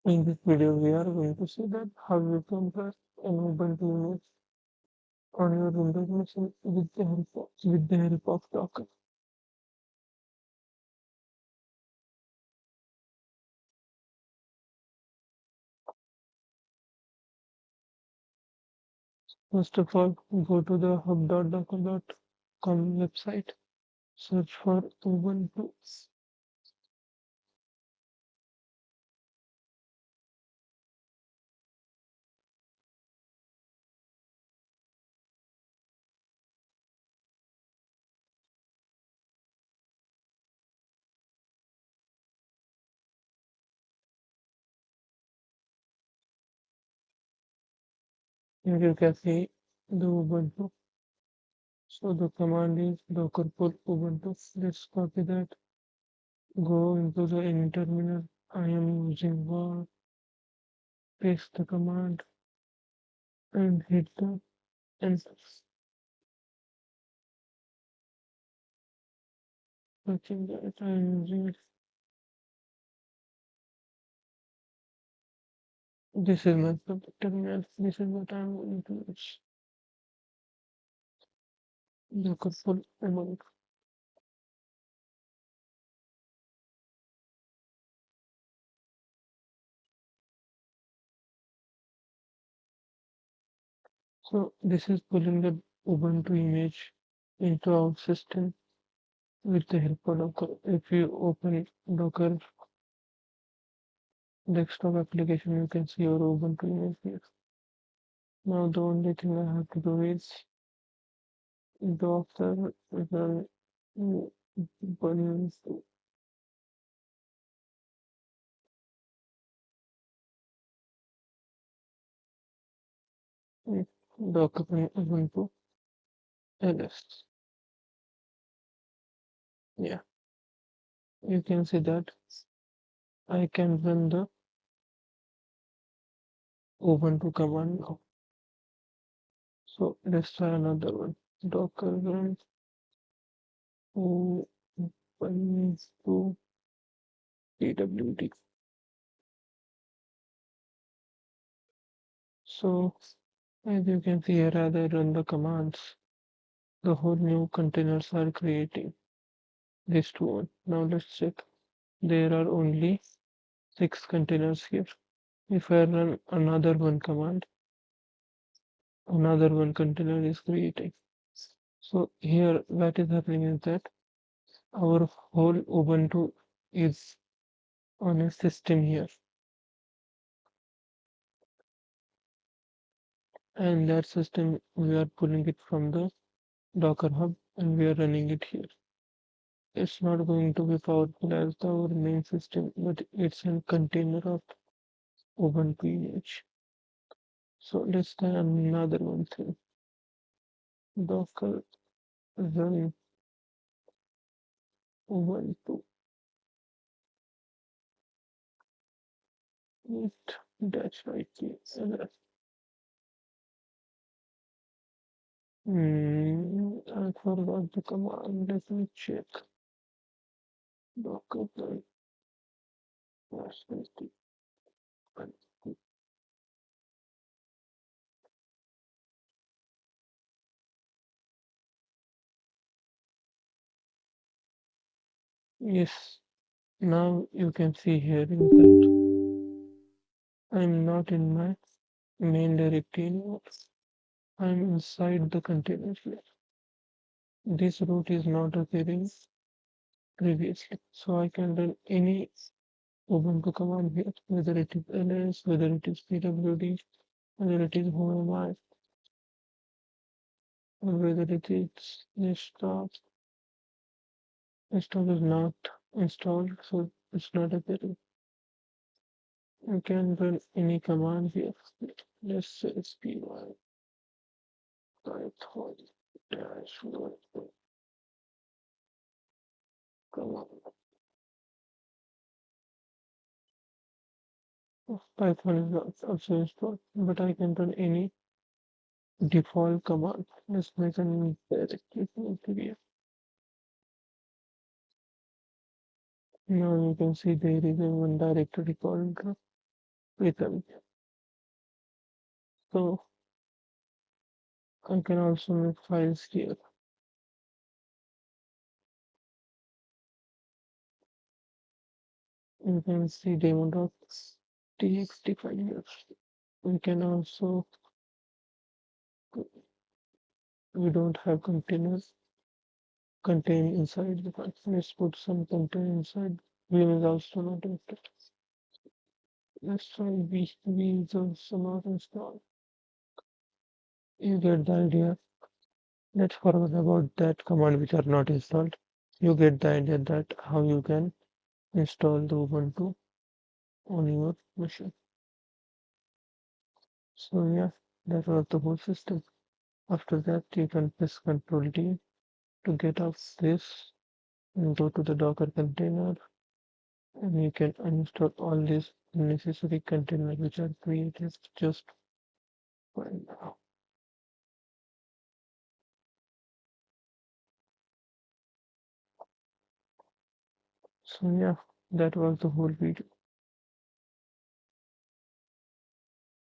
In this video, we are going to see that how you can press an Ubuntu image on your Windows machine with the help of Docker. First of all, go to the hub.docker.com website, search for Ubuntu. Here you can see the Ubuntu. So the command is docker pull Ubuntu. Let's copy that. Go into the any terminal. I am using Word. Paste the command and hit the enter. Searching that I am using. This is my public terminal. This is what I'm going to use. Docker full amount. So this is pulling the Ubuntu image into our system with the help of Docker. If you open Docker desktop application, you can see your Ubuntu image here. Now the only thing I have to do is Docker run Ubuntu. Docker run Ubuntu ls. Yeah, you can see that I can run the Ubuntu command now. So let's try another one. Docker run Ubuntu pwd. So as you can see here, as I run the commands, the whole new containers are creating this two one. Now let's check. There are only 6 containers here. If I run another one command, another one container is creating. So here what is happening is that our whole Ubuntu is on a system here, and that system we are pulling it from the Docker hub and we are running it here. It's not going to be powerful as our main system, but it's a container of Ubuntu image. So let's try another one thing. Docker run Ubuntu. It dash IT. I forgot the command. Let me check. Docker run dash IT. Yes, now you can see here in that I'm not in my main directory anymore. I'm inside the container here. This route is not appearing previously, so I can run any Ubuntu command here, whether it is ls, whether it is pwd, whether it is who am I, or whether it is install. Install is not installed, so it's not appearing. You can run any command here. Let's say py python dash command. Python is not also installed, but I can run any default command. Let's make a new directory here. Now you can see there is a one directory called with them. So I can also make files here. You can see demo.txt file here. We can also, we don't have containers contain inside the file. Let's put some content inside. Vim is also not empty. Let's try v some not install. You get the idea. Let's forget about that command which are not installed. You get the idea that how you can install the Ubuntu on your machine. So yeah, that was the whole system. After that, you can press Ctrl D to get off this and go to the Docker container, and you can uninstall all these unnecessary containers which are created just right now. So yeah, that was the whole video.